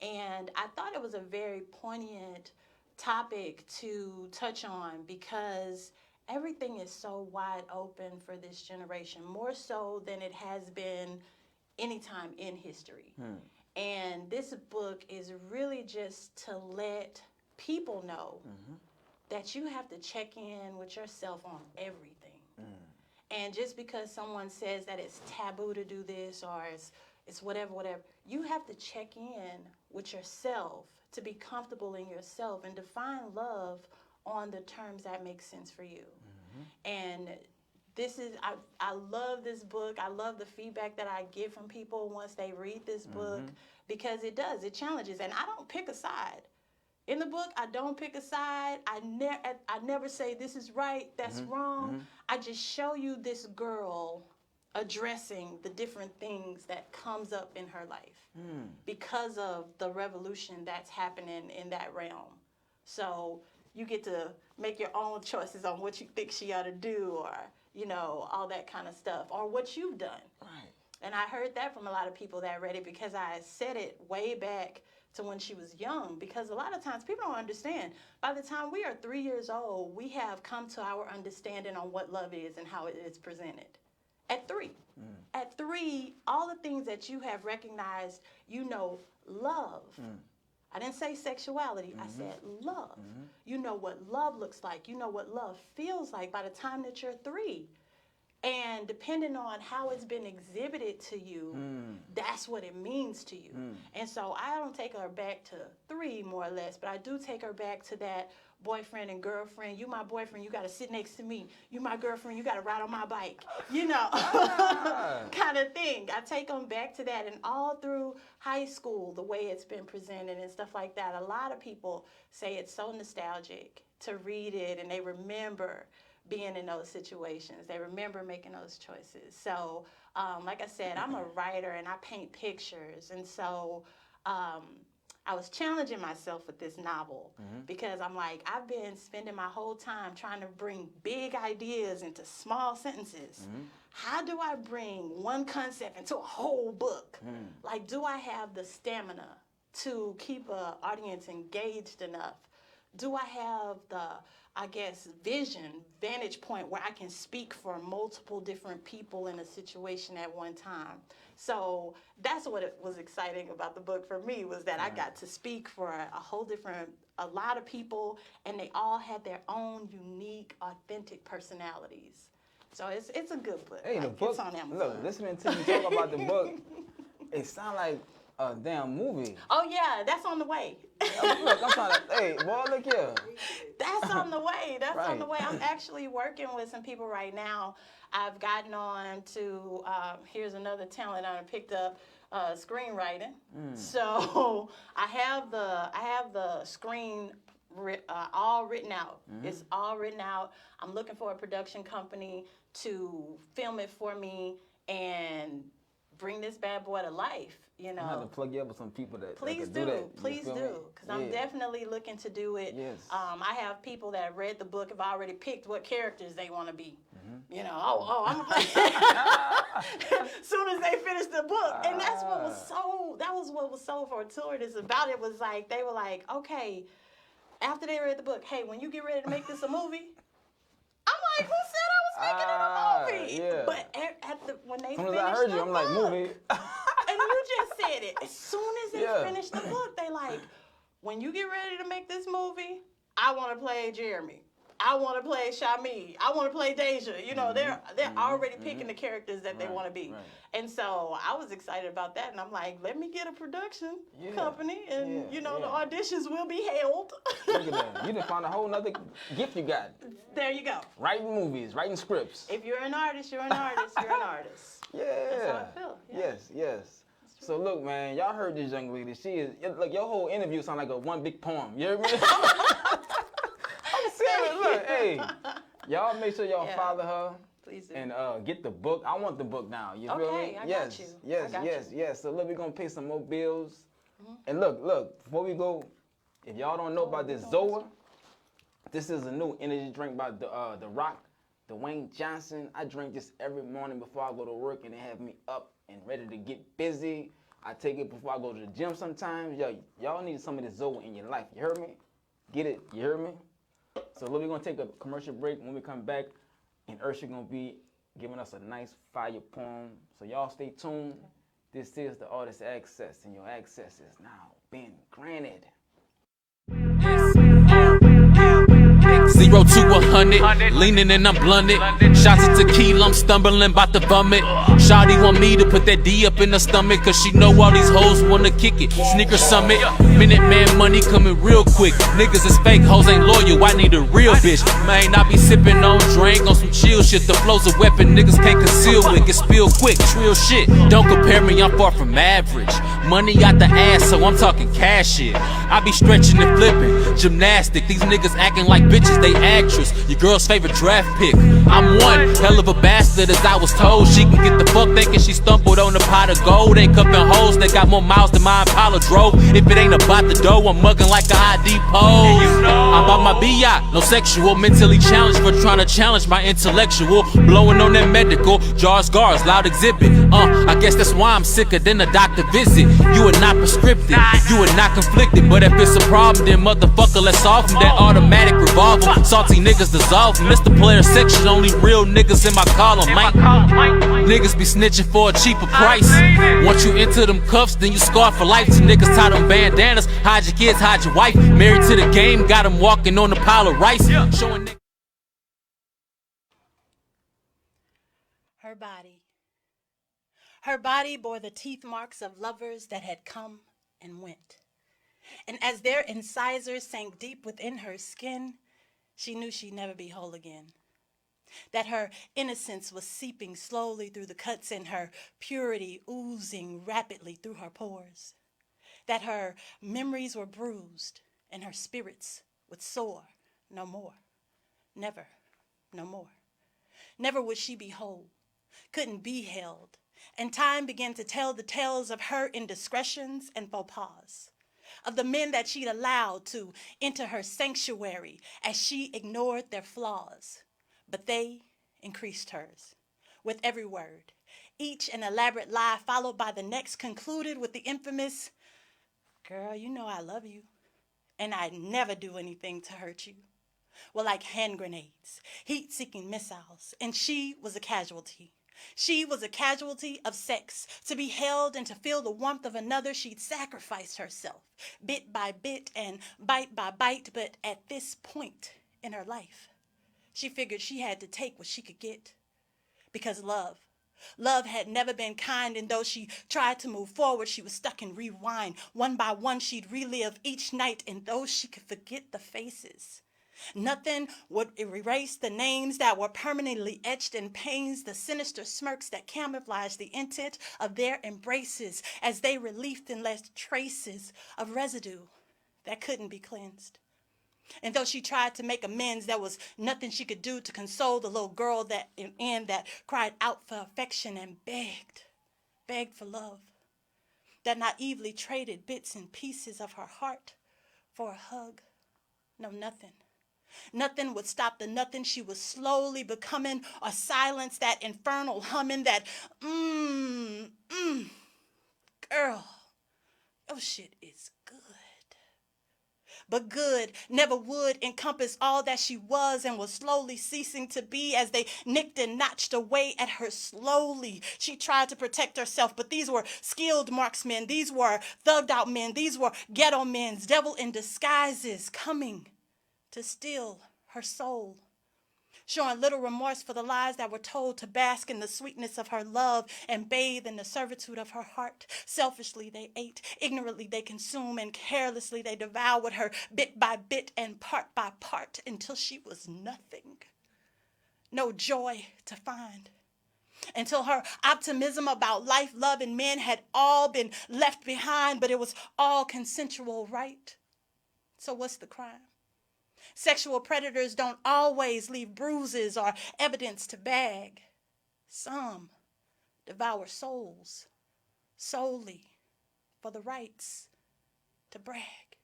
And I thought it was a very poignant topic to touch on because everything is so wide open for this generation, more so than it has been any time in history. And this book is really just to let people know that you have to check in with yourself on everything. And just because someone says that it's taboo to do this or it's whatever, you have to check in with yourself to be comfortable in yourself and define love on the terms that make sense for you. And this is, I love this book. I love the feedback that I get from people once they read this book because it challenges. And I don't pick a side. In the book, I don't pick a side. I never say this is right, that's wrong. I just show you this girl addressing the different things that comes up in her life because of the revolution that's happening in that realm. So you get to make your own choices on what you think she ought to do or, you know, all that kind of stuff or what you've done. And I heard that from a lot of people that read it because I said it way back to when she was young, because a lot of times people don't understand. By the time we are 3 years old, we have come to our understanding on what love is and how it is presented. At 3. At 3, all the things that you have recognized, you know, love. I didn't say sexuality, I said love. You know what love looks like. You know what love feels like by the time that you're 3. And depending on how it's been exhibited to you, that's what it means to you. And so I don't take her back to 3, more or less, but I do take her back to that boyfriend and girlfriend. You my boyfriend, you got to sit next to me. You my girlfriend, you got to ride on my bike. You know, kind of thing. I take them back to that. And all through high school, the way it's been presented and stuff like that, a lot of people say it's so nostalgic to read it, and they remember being in those situations. They remember making those choices. So, like I said, I'm a writer and I paint pictures. And so I was challenging myself with this novel because I'm like, I've been spending my whole time trying to bring big ideas into small sentences. How do I bring one concept into a whole book? Like, do I have the stamina to keep an audience engaged enough? Do I have the, I guess, vantage point where I can speak for multiple different people in a situation at one time? So that's what it was exciting about the book for me, was that I got to speak for a lot of people, and they all had their own unique, authentic personalities. So it's a good book. Hey, the book, it's on Amazon. Look, listening to you talk about the book, it sounds like a damn movie. Oh yeah, that's on the way. Look, I'm trying to, hey, boy, look here. That's on the way. That's right. On the way. I'm actually working with some people right now. I've gotten on to, here's another talent I picked up, screenwriting. So I have the screen all written out. It's all written out. I'm looking for a production company to film it for me and bring this bad boy to life. You know, I'm going to plug you up with some people that please do that. Please do, because I'm definitely looking to do it. Yes. I have people that have read the book, have already picked what characters they want to be. You know, I'm gonna play. Soon as they finish the book, and that was what was so fortuitous about it. Was like they were like, okay, after they read the book, hey, when you get ready to make this a movie, I'm like, who said I was making it a movie? Yeah. But when they as soon finished as I heard the you, I'm book, like, movie. and you just said it. As soon as they finished the book, they like, when you get ready to make this movie, I want to play Jeremy. I want to play Shami. I want to play Deja. You know, they're already picking the characters that they want to be. Right. And so I was excited about that. And I'm like, let me get a production company. And, you know, the auditions will be held. Look at that. You just found a whole nother gift you got. There you go. Writing movies, writing scripts. If you're an artist, you're an artist. You're an artist. Yeah. That's how I feel. Yeah. Yes. So look, man, y'all heard this young lady. She is, like, your whole interview sound like a one big poem. You hear me? I'm serious. Look, hey, y'all make sure y'all follow her. Please do. And get the book. I want the book now. You feel me? Okay, I got you. Yes. So look, we're gonna pay some more bills. And look, before we go, if y'all don't know about this Zoa, this is a new energy drink by the Rock, Dwayne Johnson. I drink this every morning before I go to work, and it have me up and ready to get busy. I take it before I go to the gym sometimes. Y'all need some of this Zoa in your life. You heard me? Get it? You heard me? So look, we're gonna take a commercial break. When we come back, and Ursha gonna be giving us a nice fire poem. So y'all stay tuned. This is the Artist Access, and your access is now being granted. 0 to 100, leaning and I'm blunted. Shots of tequila, I'm stumbling, about to vomit. Shawty want me to put that D up in her stomach, cause she know all these hoes wanna kick it. Sneaker Summit, Minute Man money coming real quick. Niggas is fake, hoes ain't loyal, I need a real bitch. Man, I be sipping on drink, on some chill shit. The flow's a weapon, niggas can't conceal it. Get spilled quick, trill shit. Don't compare me, I'm far from average. Money out the ass, so I'm talking cash shit. I be stretching and flipping, gymnastic. These niggas acting like bitches, they actress. Your girl's favorite draft pick. I'm one hell of a bastard, as I was told. She can get the fuck thinking she stumbled on a pot of gold. Ain't cupping hoes that got more miles than my Impala drove. If it ain't about the dough, I'm mugging like a high depot. I'm about my B.I., no sexual. Mentally challenged for trying to challenge my intellectual. Blowing on that medical, jars, guards, loud exhibit. I guess that's why I'm sicker than a doctor visit. You are not prescriptive, you are not conflicted. But if it's a problem, then motherfucker, let's solve them. That automatic revolver, salty niggas dissolve them. It's the player section, only real niggas in my column, man. Niggas be snitching for a cheaper price. Once you enter them cuffs, then you scarred for life. To niggas tie them bandanas, hide your kids, hide your wife. Married to the game, got them walking on a pile of rice. Showing niggas. body. Her body bore the teeth marks of lovers that had come and went. And as their incisors sank deep within her skin, she knew she'd never be whole again. That her innocence was seeping slowly through the cuts and her purity oozing rapidly through her pores. That her memories were bruised and her spirits would soar no more. Never, no more. Never would she be whole, couldn't be held, and time began to tell the tales of her indiscretions and faux pas, of the men that she'd allowed to enter her sanctuary as she ignored their flaws. But they increased hers with every word, each an elaborate lie followed by the next concluded with the infamous, "Girl, you know I love you, and I'd never do anything to hurt you." Well, like hand grenades, heat-seeking missiles, and she was a casualty. She was a casualty of sex. To be held and to feel the warmth of another, she'd sacrificed herself, bit by bit and bite by bite, but at this point in her life, she figured she had to take what she could get. Because love had never been kind, and though she tried to move forward, she was stuck in rewind. One by one, she'd relive each night, and though she could forget the faces, nothing would erase the names that were permanently etched in pains, the sinister smirks that camouflaged the intent of their embraces as they relieved and left traces of residue that couldn't be cleansed. And though she tried to make amends, there was nothing she could do to console the little girl that cried out for affection and begged for love, that naively traded bits and pieces of her heart for a hug. No, nothing. Nothing would stop the nothing she was slowly becoming or silence that infernal humming, that girl, your shit is good. But good never would encompass all that she was and was slowly ceasing to be as they nicked and notched away at her slowly. She tried to protect herself, but these were skilled marksmen. These were thugged out men. These were ghetto men's devil in disguises coming to steal her soul, showing little remorse for the lies that were told, to bask in the sweetness of her love and bathe in the servitude of her heart. Selfishly they ate, ignorantly they consumed, and carelessly they devoured her bit by bit and part by part until she was nothing, no joy to find. Until her optimism about life, love, and men had all been left behind, but it was all consensual, right? So what's the crime? Sexual predators don't always leave bruises or evidence to bag. Some devour souls solely for the rights to brag.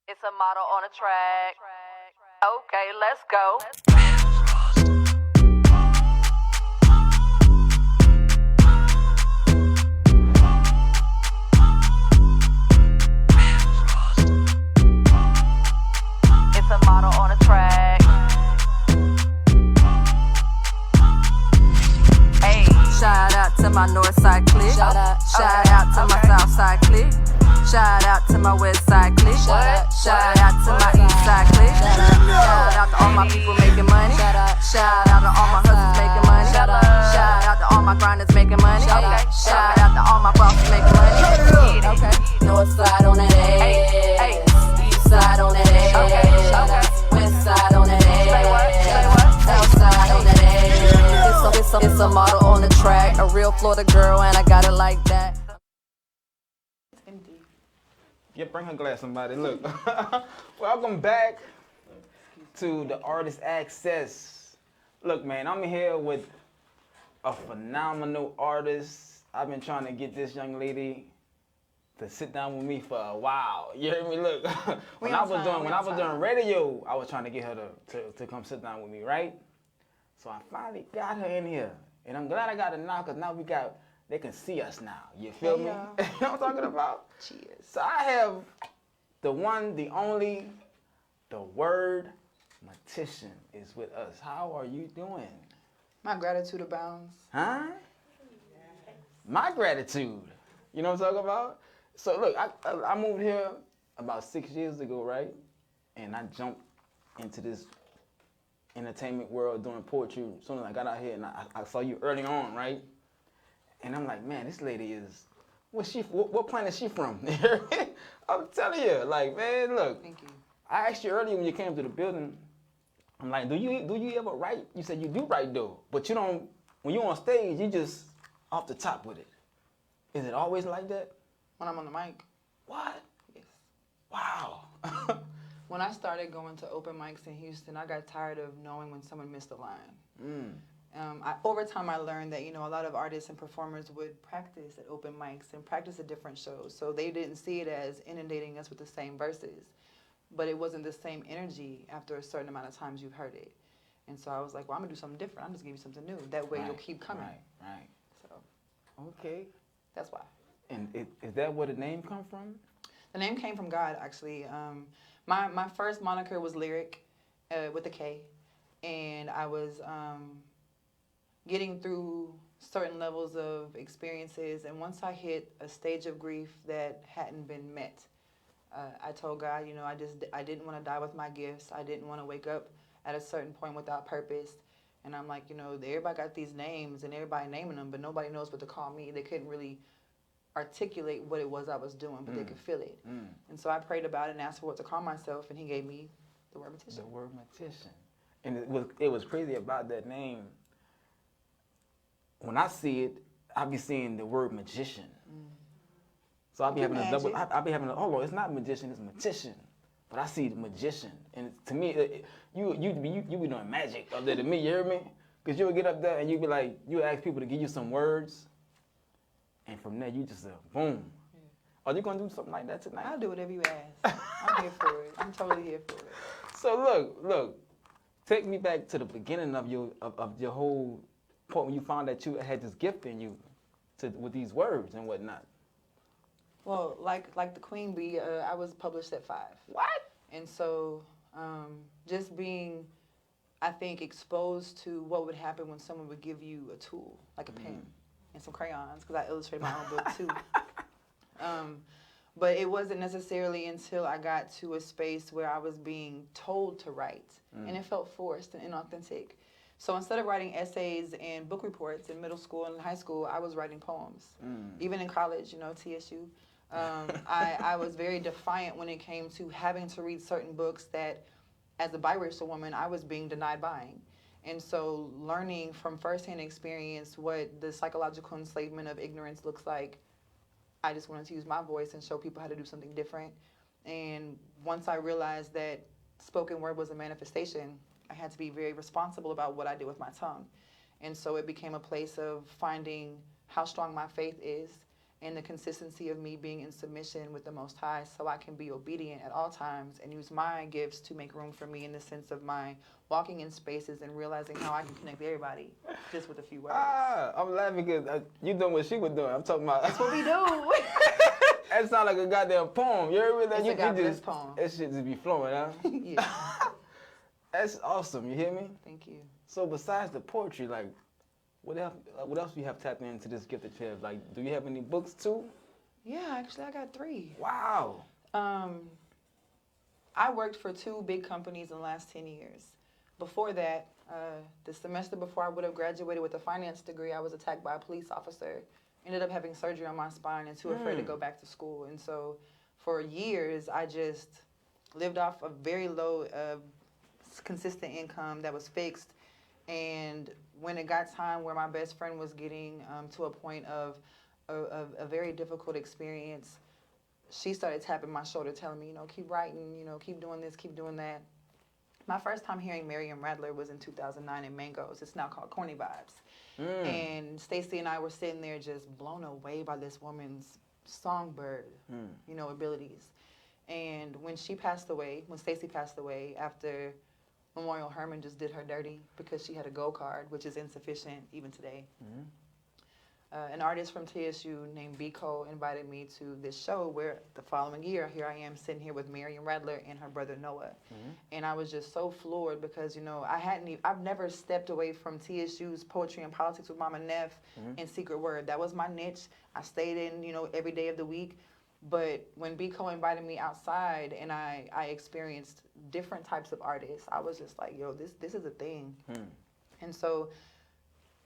It's a model on a track. Okay, let's go. To my north side clique. Shout out to my south side clique. Shout out to my west side clique. Shout out to my east side clique. Shout out to all my people making money. Shout out to all my hustlers making money. Shout out to all my grinders making money. Shout out to all my bosses making money. Okay. North side on that ass. East side on that ass. West side on that ass. South side on that ass. It's a model on the track, a real Florida girl, and I got it like that. Yeah, bring her glass, somebody. Look, welcome back to the Artist Access. Look, man, I'm here with a phenomenal artist. I've been trying to get this young lady to sit down with me for a while. You hear me? Look, when I was doing radio, I was trying to get her to come sit down with me, right? So I finally got her in here, and I'm glad I got her now, because now they can see us now. You feel me? You know what I'm talking about? Cheers. So I have the one, the only, the wordmatician is with us. How are you doing? My gratitude abounds. Huh? My gratitude. You know what I'm talking about? So look, I moved here about 6 years ago, right? And I jumped into this entertainment world doing poetry. As soon as I got out here and I saw you early on, right? And I'm like, man, this lady is, what planet is she from? I'm telling you, like, man, look. Thank you. I asked you earlier when you came to the building, I'm like, do you ever write? You said you do write though, but you don't, when you're on stage, you just off the top with it. Is it always like that? When I'm on the mic. What? Yes. Wow. When I started going to open mics in Houston, I got tired of knowing when someone missed a line. Over time, I learned that, a lot of artists and performers would practice at open mics and practice at different shows. So they didn't see it as inundating us with the same verses. But it wasn't the same energy after a certain amount of times you've heard it. And so I was like, well, I'm going to do something different. I'm just going to give you something new. That way you'll keep coming. Right. So, okay. That's why. And is that where the name come from? The name came from God, actually. My first moniker was Lyric with a K. And I was getting through certain levels of experiences. And once I hit a stage of grief that hadn't been met, I told God, I didn't want to die with my gifts. I didn't want to wake up at a certain point without purpose. And I'm like, everybody got these names and everybody naming them, but nobody knows what to call me. They couldn't really articulate what it was I was doing, but they could feel it. And so I prayed about it and asked for what to call myself, and he gave me the wordmatician. The wordmatician. And it was crazy about that name. When I see it, I be seeing the word magician. So I'll be having a double. I'll be having oh, well, it's not magician, it's magician. But I see the magician, and to me, you be doing magic up there to me. You hear me? Because you would get up there and you be like, you ask people to give you some words, and from there you just boom. Yeah. Are you gonna do something like that tonight? I'll do whatever you ask. I'm here for it. I'm totally here for it. So look, take me back to the beginning of your whole point when you found that you had this gift in you, with these words and whatnot. Well, like the Queen Bee, I was published at 5. What? And so just being, I think, exposed to what would happen when someone would give you a tool, like a pen and some crayons, because I illustrate my own book too. But it wasn't necessarily until I got to a space where I was being told to write, and it felt forced and inauthentic. So instead of writing essays and book reports in middle school and high school, I was writing poems. Even in college, TSU. I was very defiant when it came to having to read certain books that, as a biracial woman, I was being denied buying. And so learning from firsthand experience what the psychological enslavement of ignorance looks like, I just wanted to use my voice and show people how to do something different. And once I realized that spoken word was a manifestation, I had to be very responsible about what I did with my tongue. And so it became a place of finding how strong my faith is and the consistency of me being in submission with the Most High so I can be obedient at all times and use my gifts to make room for me in the sense of my walking in spaces and realizing how I can connect with everybody just with a few words. I'm laughing because you doing what she was doing. I'm talking about... That's what we do. That sounds like a goddamn poem. You hear me? It's a God-bless poem. That shit just be flowing, huh? Yeah. That's awesome. You hear me? Thank you. So besides the poetry, like, what else do you have tapped into this gift that you have? Like, do you have any books too? Yeah, actually, I got 3. Wow. I worked for 2 big companies in the last 10 years. Before that, the semester before I would have graduated with a finance degree, I was attacked by a police officer. Ended up having surgery on my spine and too afraid to go back to school. And so for years, I just lived off a very low, consistent income that was fixed. And when it got time where my best friend was getting to a point of a very difficult experience, she started tapping my shoulder, telling me, keep writing, keep doing this, keep doing that. My first time hearing Miriam Radler was in 2009 in Mangoes. It's now called Corny Vibes. And Stacey and I were sitting there just blown away by this woman's songbird, abilities. And when she passed away, when Stacey passed away, after Memorial Herman just did her dirty because she had a gold card, which is insufficient even today. An artist from TSU named Choz1n invited me to this show where the following year, here I am sitting here with Miriam Radler and her brother Noah. And I was just so floored because, I've never stepped away from TSU's Poetry and Politics with Mama Neff and Secret Word. That was my niche. I stayed in, every day of the week. But when Biko invited me outside and I experienced different types of artists, I was just like, yo, this is a thing. And so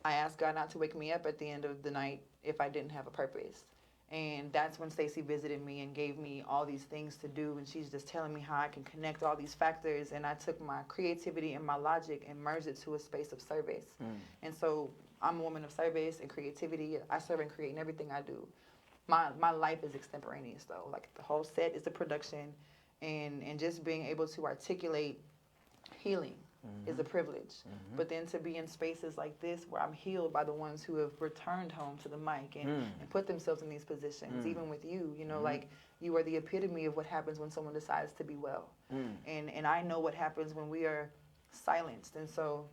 I asked God not to wake me up at the end of the night if I didn't have a purpose. And that's when Stacey visited me and gave me all these things to do. And she's just telling me how I can connect all these factors. And I took my creativity and my logic and merged it to a space of service. And so I'm a woman of service and creativity. I serve and create in everything I do. My life is extemporaneous, though. Like, the whole set is a production. And just being able to articulate healing is a privilege. But then to be in spaces like this where I'm healed by the ones who have returned home to the mic and put themselves in these positions, even with you, you know, like, you are the epitome of what happens when someone decides to be well. And I know what happens when we are silenced. And so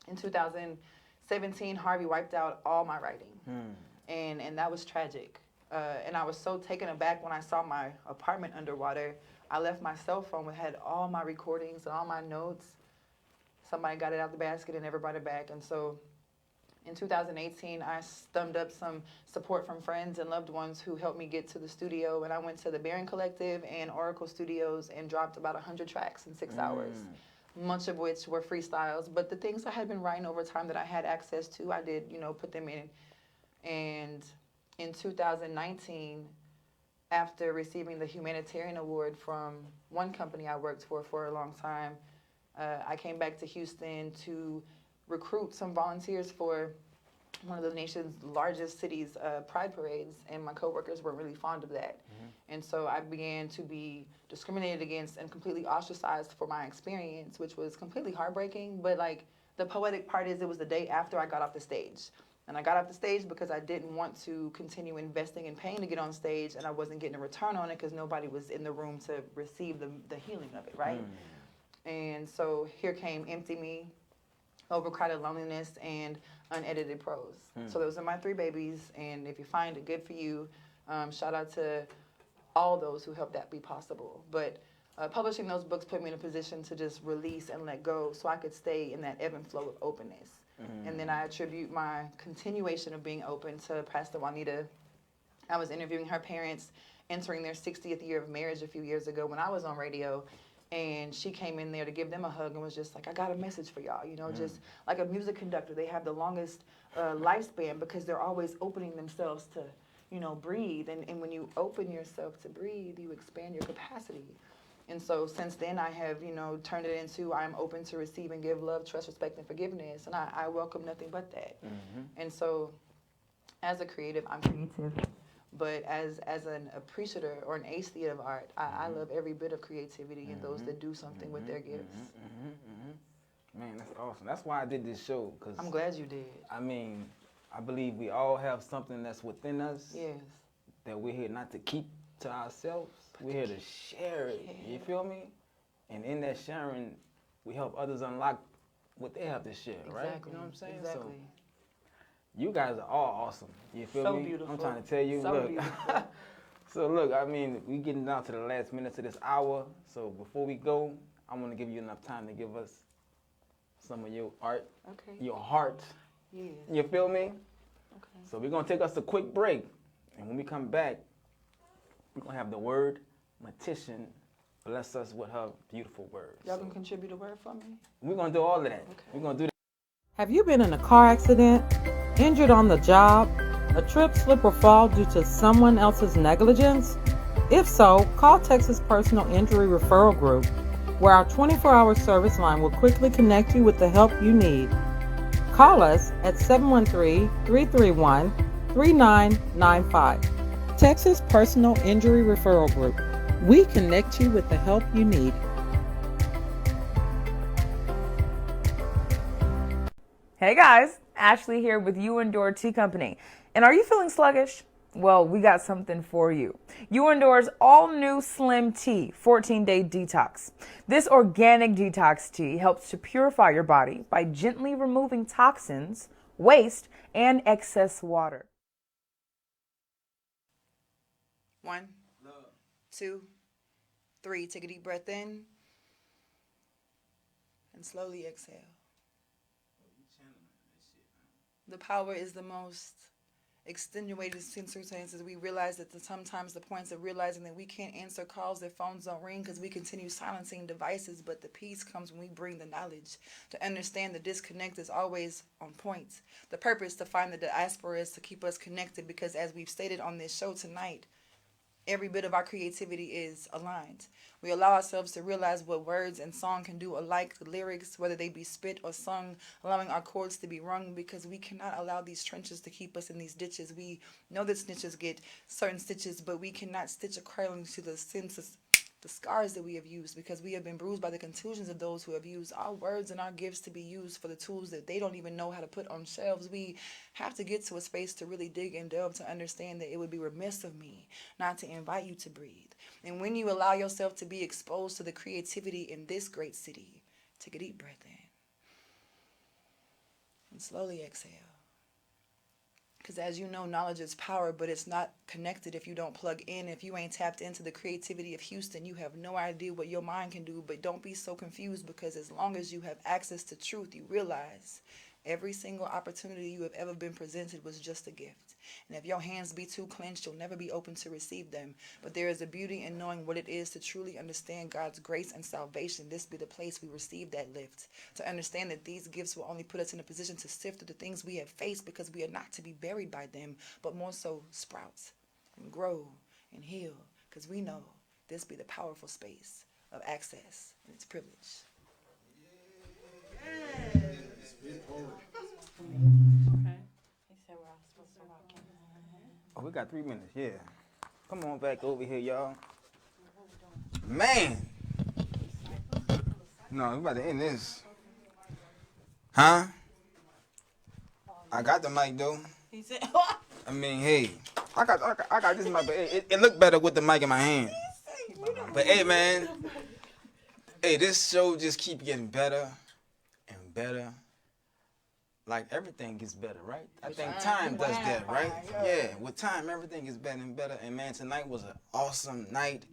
in 2017, Harvey wiped out all my writing. And that was tragic. And I was so taken aback when I saw my apartment underwater. I left my cell phone that had all my recordings and all my notes. Somebody got it out the basket and never brought it back. And so in 2018, I stummed up some support from friends and loved ones who helped me get to the studio. And I went to the Baron Collective and Oracle Studios and dropped about 100 tracks in 6 hours, much of which were freestyles. But the things I had been writing over time that I had access to, I did, you know, put them in. And in 2019, after receiving the humanitarian award from one company I worked for a long time, I came back to Houston to recruit some volunteers for one of the nation's largest cities' pride parades, and my coworkers weren't really fond of that. And so I began to be discriminated against and completely ostracized for my experience, which was completely heartbreaking. But, like, the poetic part is it was the day after I got off the stage. And I got off the stage because I didn't want to continue investing in paying to get on stage, and I wasn't getting a return on it because nobody was in the room to receive the healing of it, right? And so here came Empty Me, Overcrowded Loneliness, and Unedited Prose. So those are my 3 babies, and if you find it, good for you. Shout out to all those who helped that be possible. But publishing those books put me in a position to just release and let go so I could stay in that ebb and flow of openness. And then I attribute my continuation of being open to Pastor Juanita. I was interviewing her parents entering their 60th year of marriage a few years ago when I was on radio. And she came in there to give them a hug and was just like, I got a message for y'all. You know, just like a music conductor, they have the longest lifespan because they're always opening themselves to, you know, breathe. And when you open yourself to breathe, you expand your capacity. And so since then, I have, you know, turned it into I'm open to receive and give love, trust, respect, and forgiveness. And I welcome nothing but that. And so as a creative, I'm creative. But as an appreciator or an aesthete of art, I love every bit of creativity and those that do something with their gifts. Man, that's awesome. That's why I did this show. Cause I'm glad you did. I mean, I believe we all have something that's within us. Yes. That we're here not to keep to ourselves. We're here to share it. Yeah. You feel me? And in that sharing, we help others unlock what they have to share, right? You know what I'm saying? Exactly. So, you guys are all awesome. You feel so me? Beautiful. I'm trying to tell you. So look. Beautiful. So look, I mean, we getting down to the last minutes of this hour. So before we go, I want to give you enough time to give us some of your art, your heart. Yeah. You feel me? Okay. So we're gonna take us a quick break, and when we come back, we're gonna have the wordmatician bless us with her beautiful words. Y'all gonna contribute a word for me? We're gonna do all of that. Okay. We're gonna do that. Have you been in a car accident, injured on the job, a trip, slip, or fall due to someone else's negligence? If so, call Texas Personal Injury Referral Group, where our 24-hour service line will quickly connect you with the help you need. Call us at 713-331-3995. Texas Personal Injury Referral Group. We connect you with the help you need. Hey guys, Ashley here with Choz1n Tea Company. And are you feeling sluggish? Well, we got something for you. Choz1n's all-new Slim Tea 14-day detox. This organic detox tea helps to purify your body by gently removing toxins, waste, and excess water. 1, 2, 3. Take a deep breath in and slowly exhale. The power is the most extenuated circumstances, we realize that sometimes the points of realizing that we can't answer calls, that phones don't ring because we continue silencing devices, but the peace comes when we bring the knowledge to understand the disconnect is always on point. The purpose to find the diaspora is to keep us connected, because as we've stated on this show tonight, every bit of our creativity is aligned. We allow ourselves to realize what words and song can do alike, the lyrics, whether they be spit or sung, allowing our chords to be rung, because we cannot allow these trenches to keep us in these ditches. We know that snitches get certain stitches, but we cannot stitch according to the senses, the scars that we have used, because we have been bruised by the contusions of those who have used our words and our gifts to be used for the tools that they don't even know how to put on shelves. We have to get to a space to really dig and delve to understand that it would be remiss of me not to invite you to breathe. And when you allow yourself to be exposed to the creativity in this great city, take a deep breath in and slowly exhale. Because as you know, knowledge is power, but it's not connected if you don't plug in. If you ain't tapped into the creativity of Houston, you have no idea what your mind can do. But don't be so confused, because as long as you have access to truth, you realize every single opportunity you have ever been presented was just a gift. And if your hands be too clenched, you'll never be open to receive them. But there is a beauty in knowing what it is to truly understand God's grace and salvation. This be the place we receive that lift. To understand that these gifts will only put us in a position to sift through the things we have faced, because we are not to be buried by them, but more so sprout and grow and heal. Because we know this be the powerful space of access and its privilege. Oh, we got 3 minutes, yeah. Come on back over here, y'all. Man! No, we about to end this. Huh? I got the mic, though. He said, I mean, hey, I got this mic, but it looked better with the mic in my hand. But hey, man, hey, this show just keep getting better and better. Like, everything gets better, right? I think time does that, right? Yeah, with time, everything gets better and better. And man, tonight was an awesome night.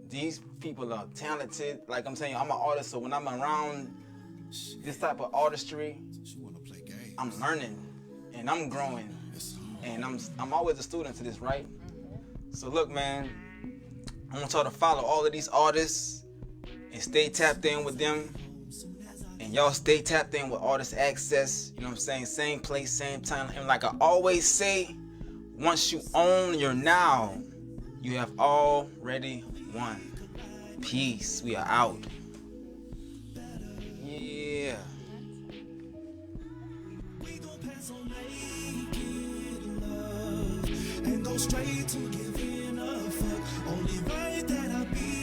These people are talented. Like I'm saying, I'm an artist, so when I'm around this type of artistry, I'm learning and I'm growing. And I'm always a student to this, right? So look, man, I want y'all to follow all of these artists and stay tapped in with them. And y'all stay tapped in with Artist Access. You know what I'm saying? Same place, same time. And like I always say, once you own your now, you have already won. Peace. We are out. Yeah. And go straight to giving a fuck. Only right that I be